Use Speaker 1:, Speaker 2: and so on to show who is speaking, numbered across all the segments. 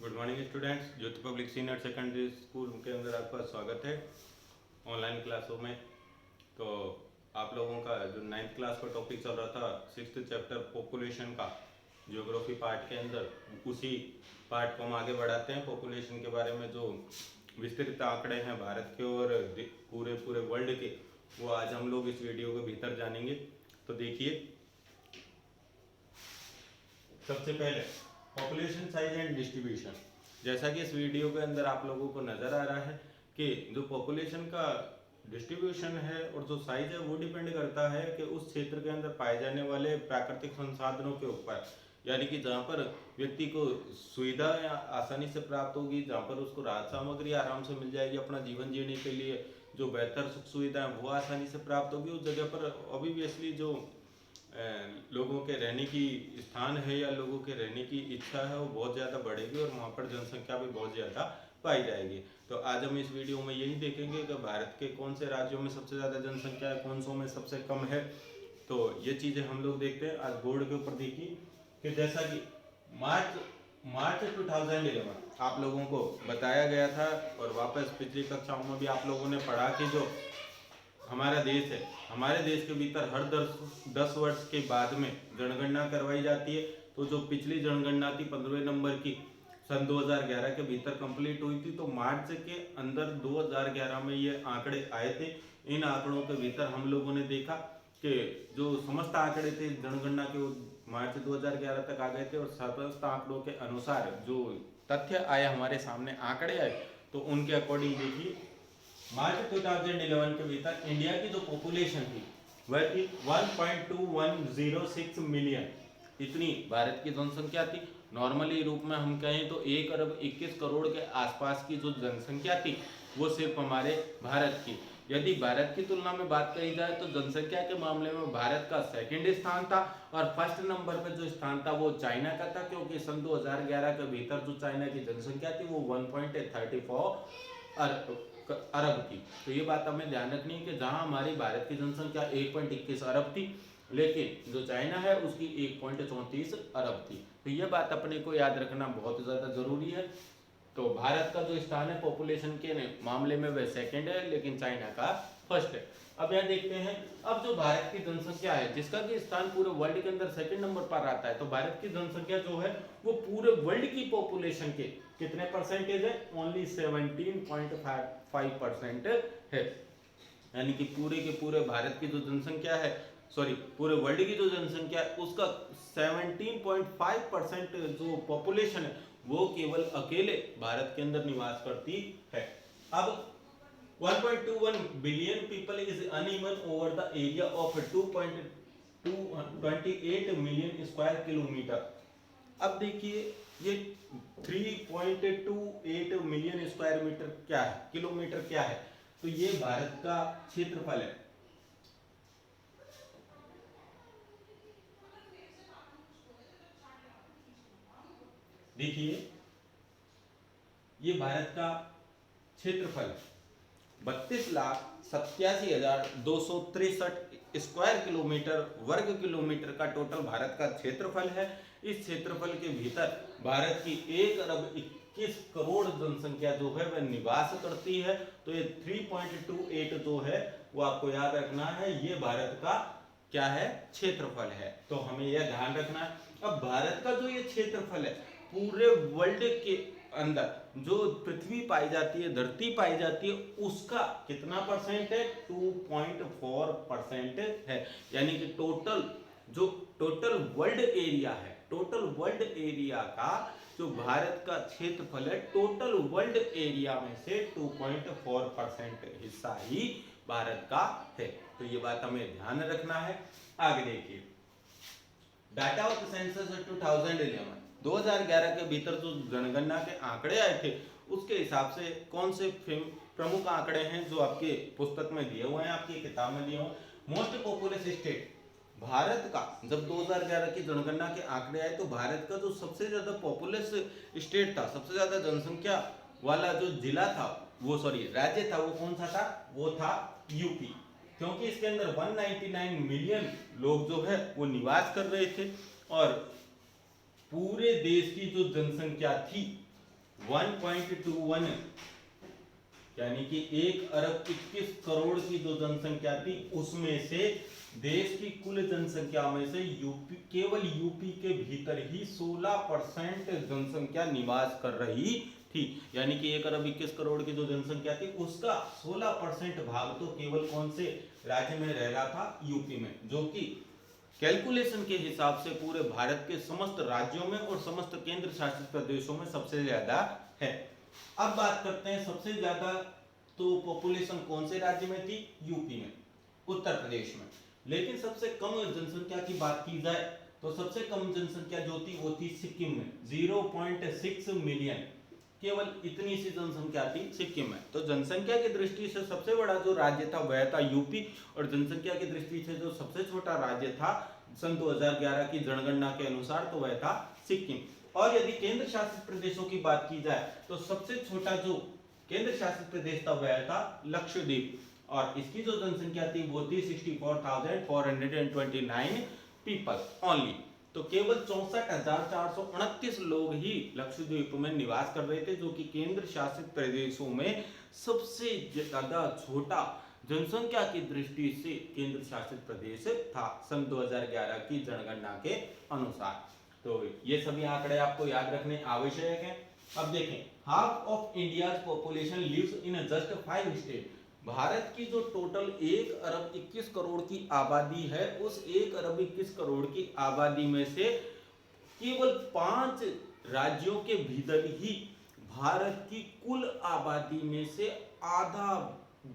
Speaker 1: Good morning students. Jyoti public senior secondary school के अंदर आपका स्वागत है ऑनलाइन क्लासों में। तो आप लोगों का जो 9th क्लास का टॉपिक चल रहा था 6th चैप्टर पॉपुलेशन का ज्योग्राफी पार्ट के अंदर, उसी पार्ट को हम आगे बढ़ाते हैं। पॉपुलेशन के बारे में जो विस्तृत आंकड़े हैं भारत के और पूरे पूरे वर्ल्ड के, वो आज हम लोग इस वीडियो के भीतर जानेंगे। तो देखिए, सबसे पहले पॉपुलेशन साइज एंड डिस्ट्रीब्यूशन। जैसा कि इस वीडियो के अंदर आप लोगों को नजर आ रहा है कि जो पॉपुलेशन का डिस्ट्रीब्यूशन है और जो साइज है वो डिपेंड करता है कि उस क्षेत्र के अंदर पाए जाने वाले प्राकृतिक संसाधनों के ऊपर, यानी कि जहाँ पर व्यक्ति को सुविधा आसानी से प्राप्त होगी, जहाँ पर उसको राहत सामग्री आराम से मिल जाएगी अपना जीवन जीने के लिए, जो बेहतर सुख सुविधाएं वो आसानी से प्राप्त होगी, उस जगह पर ऑब्वियसली जो लोगों के रहने की स्थान है या लोगों के रहने की इच्छा है वो बहुत ज़्यादा बढ़ेगी और वहाँ पर जनसंख्या भी बहुत ज़्यादा पाई जाएगी। तो आज हम इस वीडियो में यही देखेंगे कि भारत के कौन से राज्यों में सबसे ज़्यादा जनसंख्या है, कौन सो में सबसे कम है। तो ये चीज़ें हम लोग देखते हैं। आज बोर्ड के ऊपर देखिए कि जैसा कि मार्च 2011 आप लोगों को बताया गया था और वापस पिछली कक्षाओं में भी आप लोगों ने पढ़ा कि जो हमारा देश है, हमारे देश के भीतर हर 10 वर्ष के बाद में जनगणना करवाई जाती है। तो जो पिछली जनगणना थी 15वें नंबर की सन 2011 के भीतर कंप्लीट हुई थी, तो मार्च के अंदर 2011 में ये आंकड़े आए थे। इन आंकड़ों के भीतर हम लोगों ने देखा कि जो समस्त आंकड़े थे जनगणना के मार्च 2011 तक आ गए थे और समस्त आंकड़ों के अनुसार जो तथ्य आए हमारे सामने, आंकड़े आए, तो उनके अकॉर्डिंग देखिए मार्च 2011 के भीतर इंडिया की जो पॉपुलेशन थी वह थी 1.2106 मिलियन। इतनी भारत की जनसंख्या थी। नॉर्मली रूप में हम कहें तो 1 अरब 21 करोड़ के आसपास की जो जनसंख्या थी वो सिर्फ हमारे भारत की। यदि भारत की तुलना में बात करी जाए तो जनसंख्या के मामले में भारत का सेकंड स्थान था और फर्स्ट नंबर पर जो स्थान था वो चाइना का था, क्योंकि सन 2011 के भीतर जो चाइना की जनसंख्या थी वो 1.34 अरब थी। तो ये बात हमें ध्यान रखनी है कि जहां हमारी भारत की जनसंख्या 1.21 अरब थी, लेकिन जो चाइना है उसकी 1.34 अरब थी। तो ये बात अपने को याद रखना बहुत ज़्यादा ज़रूरी है। तो भारत का जो स्थान है पॉपुलेशन के मामले में वह सेकंड है, लेकिन चाइना का फर्स्ट है। अब यहाँ देखते हैं, अब जो भारत की जनसंख्या है जिसका कि स्थान पूरे वर्ल्ड के अंदर सेकंड नंबर पर आता है, तो भारत की जनसंख्या जो है वो पूरे वर्ल्ड की पॉपुलेशन के कितने परसेंटेज है? ओनली 17.5% है। यानी कि पूरे के पूरे भारत की जो जनसंख्या है, सॉरी पूरे वर्ल्ड की जो जनसंख्या है उसका 17.5% जो पॉपुलेशन है वो केवल अकेले भारत के अंदर निवास करती है। अब 1.21 billion people is uneven over the area of 2.28 million square kilometre. अब देखिए ये 3.28 मिलियन स्क्वायर मीटर क्या है, किलोमीटर क्या है? तो ये भारत का क्षेत्रफल है। देखिए ये भारत का क्षेत्रफल है 32,87,263 स्क्वायर किलोमीटर वर्ग किलोमीटर का टोटल भारत का क्षेत्रफल है। इस क्षेत्रफल के भीतर भारत की 1 अरब 21 करोड़ जनसंख्या जो है वह निवास करती है। तो ये 3.28 जो है वो आपको याद रखना है, ये भारत का क्या है? क्षेत्रफल है। तो हमें यह ध्यान रखना है। अब भारत का जो ये क्षेत्रफल है पूरे वर्ल्ड के अंदर जो पृथ्वी पाई जाती है, धरती पाई जाती है, उसका कितना परसेंट है? 2.4% है। यानी कि टोटल वर्ल्ड एरिया है, टोटल वर्ल्ड एरिया का जो भारत का क्षेत्रफल है, टोटल वर्ल्ड एरिया में से 2.4% हिस्सा ही भारत का है। तो ये बात हमें ध्यान रखना है। आगे देखिए, डाटा ऑफ सेंसस 2011 के भीतर जो जनगणना के आंकड़े आए थे उसके हिसाब से कौन से प्रमुख आंकड़े हैं जो आपके पुस्तक में दिए हुए हैं, आपकी किताब में दिए हुए हैं? मोस्ट पॉपुलस स्टेट भारत का, जब 2011 की जनगणना के आंकड़े आए तो भारत का जो सबसे ज्यादा पॉपुलस स्टेट था, सबसे ज्यादा जनसंख्या वाला जो जिला था वो राज्य था, वो कौन सा था? वो था यूपी, क्योंकि इसके अंदर 199 मिलियन लोग जो है वो निवास कर रहे थे और पूरे देश की जो जनसंख्या थी 1.21 यानी कि 1 अरब 21 करोड़ की जो जनसंख्या थी उसमें से देश की कुल जनसंख्या में से यूपी, केवल यूपी के भीतर ही 16% जनसंख्या निवास कर रही थी। यानी कि 1 अरब 21 करोड़ की जो जनसंख्या थी उसका 16% भाग तो केवल कौन से राज्य में रह रहा था, यूपी में, जो कि कैलकुलेशन के हिसाब से पूरे भारत के समस्त राज्यों में और समस्त केंद्र शासित प्रदेशों में सबसे ज्यादा है। अब बात करते हैं सबसे ज्यादा तो पॉपुलेशन कौन से राज्य में थी, यूपी में, उत्तर प्रदेश में। लेकिन सबसे कम जनसंख्या की बात की जाए तो सबसे कम जनसंख्या जो थी वो थी सिक्किम में, 0.6 मिलियन, केवल इतनी सी जनसंख्या थी सिक्किम में। तो जनसंख्या की दृष्टि से सबसे बड़ा जो राज्य था वह था यूपी, और जनसंख्या की दृष्टि से जो सबसे छोटा राज्य था सन 2011 की जनगणना के अनुसार तो वह था सिक्किम। और यदि केंद्र शासित प्रदेशों की बात की जाए तो सबसे छोटा जो केंद्र शासित प्रदेश था वह था लक्षद्वीप, और इसकी जो जनसंख्या थी वो थी 64,429 पीपल ओनली। तो केवल 64,429 लोग ही लक्षद्वीप में निवास कर रहे थे, जो कि केंद्र शासित प्रदेशों में सबसे ज्यादा छोटा जनसंख्या की दृष्टि से केंद्र शासित प्रदेश था सन 2011 की जनगणना के अनुसार। तो ये सभी आंकड़े आपको याद रखने आवश्यक हैं। अब देखें, half of India's population lives in just 5 state. Bharat की जो टोटल 1 अरब 21 करोड़ की आबादी है, उस 1 अरब 21 करोड़ की आबादी में से केवल 5 राज्यों के भीतर ही भारत की कुल आबादी में से आधा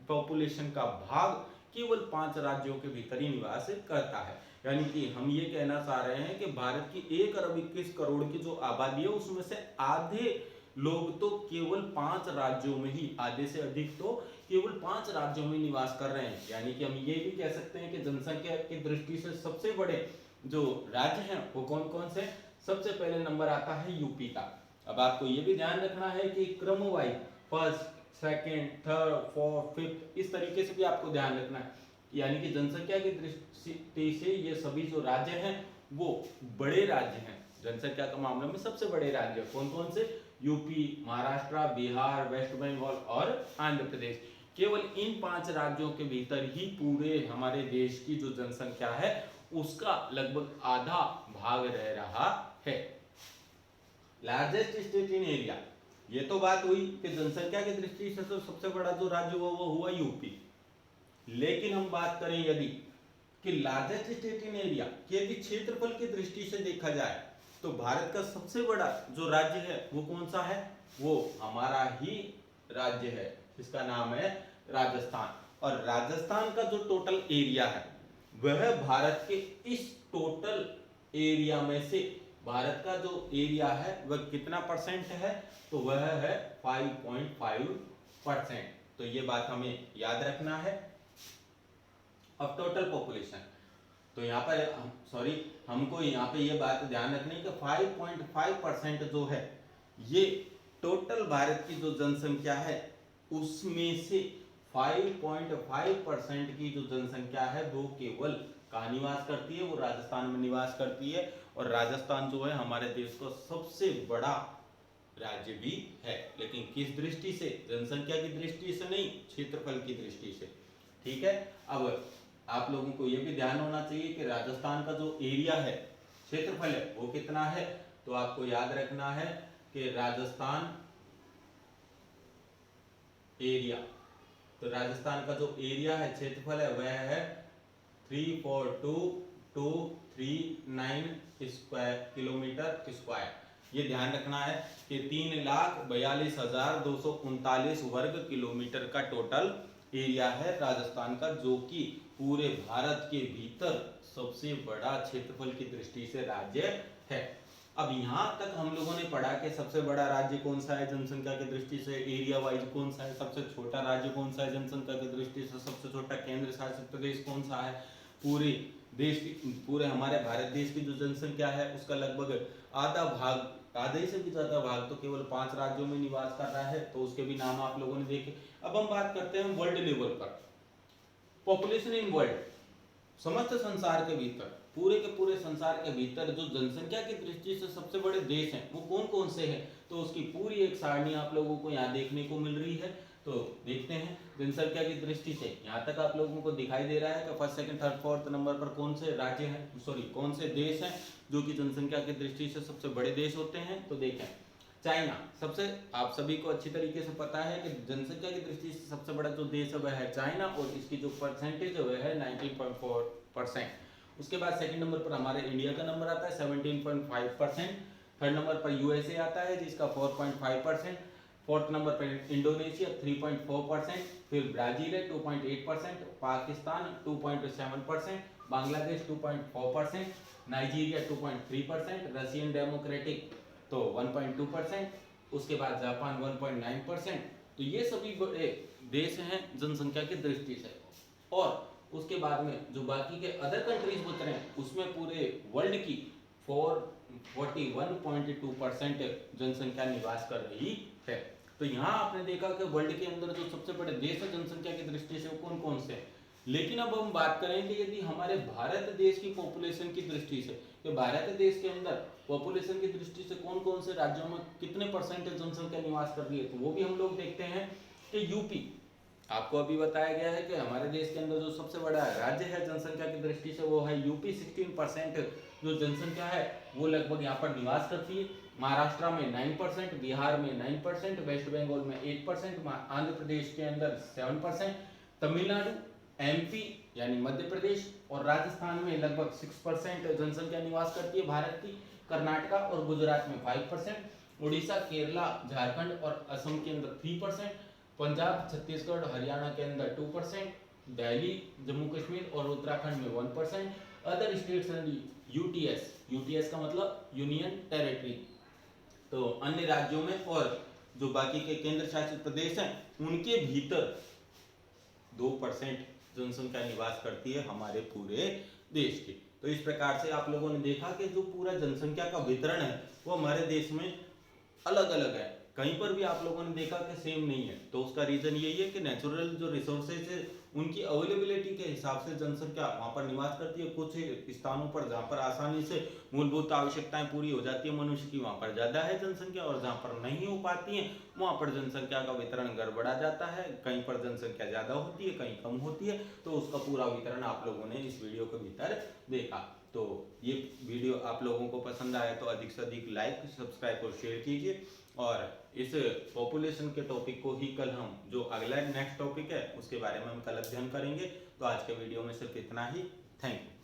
Speaker 1: पॉपुलेशन का भाग केवल 5 राज्यों के भीतर ही निवास करता है। यानी कि हम ये कहना चाह रहे हैं कि भारत की 1 अरब 21 करोड़ की जो आबादी है उसमें से आधे लोग तो केवल 5 राज्यों में ही, आधे से अधिक तो केवल 5 राज्यों में निवास कर रहे हैं। यानी कि हम ये भी कह सकते हैं कि जनसंख्या की दृष्टि से सबसे बड़े जो राज्य हैं वो कौन कौन से। सबसे पहले नंबर आता है यूपी का। अब आपको ये भी ध्यान रखना है कि क्रम wise first, second, third, fourth, fifth, इस तरीके से भी आपको ध्यान रखना है। यानी कि जनसंख्या की दृष्टि से ये सभी जो राज्य हैं वो बड़े राज्य हैं। जनसंख्या के मामले में सबसे बड़े राज्य कौन कौन से, यूपी, महाराष्ट्र, बिहार, वेस्ट बंगाल और आंध्र प्रदेश। केवल इन 5 राज्यों के भीतर ही पूरे हमारे देश की जो जनसंख्या है उसका लगभग आधा भाग रह रहा है। लार्जेस्ट स्टेट इन एरिया, ये तो बात हुई कि जनसंख्या की दृष्टि से तो सबसे बड़ा जो राज्य हुआ वो हुआ यूपी। लेकिन हम बात करें यदि कि लार्जेस्ट स्टेट इन एरिया, यदि क्षेत्रफल की दृष्टि से देखा जाए तो भारत का सबसे बड़ा जो राज्य है वो कौन सा है, वो हमारा ही राज्य है, जिसका नाम है राजस्थान। और राजस्थान का जो टोटल एरिया है वह भारत के इस टोटल एरिया में से भारत का जो एरिया है वह कितना परसेंट है, तो वह है 5.5%। तो ये बात हमें याद रखना है। अब टोटल पॉपुलेशन, तो यहाँ पर हमको यहाँ पे ये बात ध्यान रखनी है कि 5.5% जो है ये टोटल भारत की जो जनसंख्या है उसमें से 5.5% की जो जनसंख्या है वो केवल कहाँ निवास करती है, वो राजस्थान में निवास करती है। और राजस्थान जो है हमारे देश का सबसे बड़ा राज्य भी है, लेकिन किस दृष्टि से, जनसंख्या की दृष्टि से नहीं, क्षेत्रफल की दृष्टि से। ठीक है। अब आप लोगों को यह भी ध्यान होना चाहिए कि राजस्थान का जो एरिया है, क्षेत्रफल है, वो कितना है। तो आपको याद रखना है कि राजस्थान एरिया, तो राजस्थान का जो एरिया है, क्षेत्रफल है, वह है 342,239 किलोमीटर स्क्वायर। ये ध्यान रखना है कि 3,42,239 वर्ग किलोमीटर का टोटल एरिया है राजस्थान का, जो कि पूरे भारत के भीतर सबसे बड़ा क्षेत्रफल की दृष्टि से राज्य है। अब यहाँ तक हम लोगों ने पढ़ा कि सबसे बड़ा राज्य कौन सा है जनसंख्या की दृष्टि से, एरिया वाइज कौन सा है, सबसे छोटा राज्य कौन सा है जनसंख्या की दृष्टि से, सबसे छोटा केंद्र शासित प्रदेश कौन सा है। पूरे देश की, पूरे हमारे भारत देश की जो जनसंख्या है उसका लगभग आधा भाग, आधे से भी ज्यादा भाग तो केवल 5 राज्यों में निवास कर रहा है, तो उसके भी नाम आप लोगों ने देखे। अब हम बात करते हैं वर्ल्ड लेवल पर, पॉपुलेशन इन वर्ल्ड। समस्त संसार के भीतर, पूरे के पूरे संसार के भीतर जो जनसंख्या की दृष्टि से सबसे बड़े देश हैं वो कौन कौन से हैं, तो उसकी पूरी एक सारणी आप लोगों को यहाँ देखने को मिल रही है। तो देखते हैं जनसंख्या की दृष्टि से यहाँ तक आप लोगों को दिखाई दे रहा है कि first second third fourth number पर कौन से राज्य हैं, सॉरी कौन से देश हैं जो कि जनसंख्या की दृष्टि से सबसे बड़े देश होते हैं। तो देखें चाइना सबसे, आप सभी को अच्छी तरीके से पता है कि जनसंख्या की दृष्टि से सबसे बड़ा जो देश है वह है चाइना और इसकी जो परसेंटेज है वह है 19.4%। उसके बाद सेकंड नंबर पर हमारे इंडिया का नंबर आता है 17.5%। थर्ड नंबर पर यूएसए आता है जिसका 4.5%। फोर्थ नंबर पर इंडोनेशिया 3.4%, फिर ब्राजील है 2.8%, Pakistan 2.7%, Bangladesh 2.4%, Nigeria 2.3%, Russian democratic तो 1.2%, उसके बाद जापान 1.9%। तो ये सभी बड़े देश हैं जनसंख्या की दृष्टि से। और उसके बाद में जो बाकी के अदर कंट्रीज होते हैं उसमें पूरे वर्ल्ड की 41.2% जनसंख्या निवास कर रही है। तो यहाँ आपने देखा कि वर्ल्ड के अंदर जो सबसे बड़े देश है जनसंख्या की दृष्टि से वो कौन कौन से हैं। लेकिन अब हम बात करें कि यदि हमारे भारत देश की पॉपुलेशन की दृष्टि से, कि भारत देश के अंदर पॉपुलेशन की दृष्टि से कौन कौन से राज्यों में कितने परसेंटेज जनसंख्या निवास कर रही है, तो वो भी हम लोग देखते हैं कि यूपी, आपको अभी बताया गया है कि हमारे देश के अंदर जो सबसे बड़ा राज्य है जनसंख्या की दृष्टि से वो है यूपी। 16% जो जनसंख्या है वो लगभग यहाँ पर निवास करती है। महाराष्ट्र में 9%, बिहार में 9%, वेस्ट बंगाल में 8%, आंध्र प्रदेश के अंदर 7%, तमिलनाडु, एमपी यानी मध्य प्रदेश और राजस्थान में लगभग 6% जनसंख्या निवास करती है भारत की। कर्नाटका और गुजरात में 5%, उड़ीसा, केरला, झारखंड और असम के अंदर 3%, पंजाब, छत्तीसगढ़, हरियाणा के अंदर 2%, दिल्ली, जम्मू कश्मीर और उत्तराखंड में 1%। Other states and UTS, UTS का मतलब यूनियन टेरिटरी, तो अन्य राज्यों में और जो बाकी के केंद्र शासित प्रदेश हैं उनके भीतर 2% जनसंख्या निवास करती है हमारे पूरे देश की। तो इस प्रकार से आप लोगों ने देखा कि जो पूरा जनसंख्या का वितरण है वो हमारे देश में अलग अलग है, कहीं पर भी आप लोगों ने देखा कि सेम नहीं है। तो उसका रीजन यही है कि नेचुरल जो रिसोर्सेज है उनकी अवेलेबिलिटी के हिसाब से जनसंख्या वहां पर निवास करती है। कुछ स्थानों पर जहां पर आसानी से मूलभूत आवश्यकताएं पूरी हो जाती है मनुष्य की, वहां पर ज्यादा है जनसंख्या, और जहां पर नहीं हो पाती है वहां पर जनसंख्या का वितरण गड़बड़ा जाता है। कहीं पर जनसंख्या ज्यादा होती है, कहीं कम होती है। तो उसका पूरा वितरण आप लोगों ने इस वीडियो के भीतर देखा। तो ये वीडियो आप लोगों को पसंद आया तो अधिक से अधिक लाइक, सब्सक्राइब और शेयर कीजिए। और इस पॉपुलेशन के टॉपिक को ही कल हम, जो अगला नेक्स्ट टॉपिक है उसके बारे में हम कल अध्ययन करेंगे। तो आज के वीडियो में सिर्फ इतना ही। Thank you.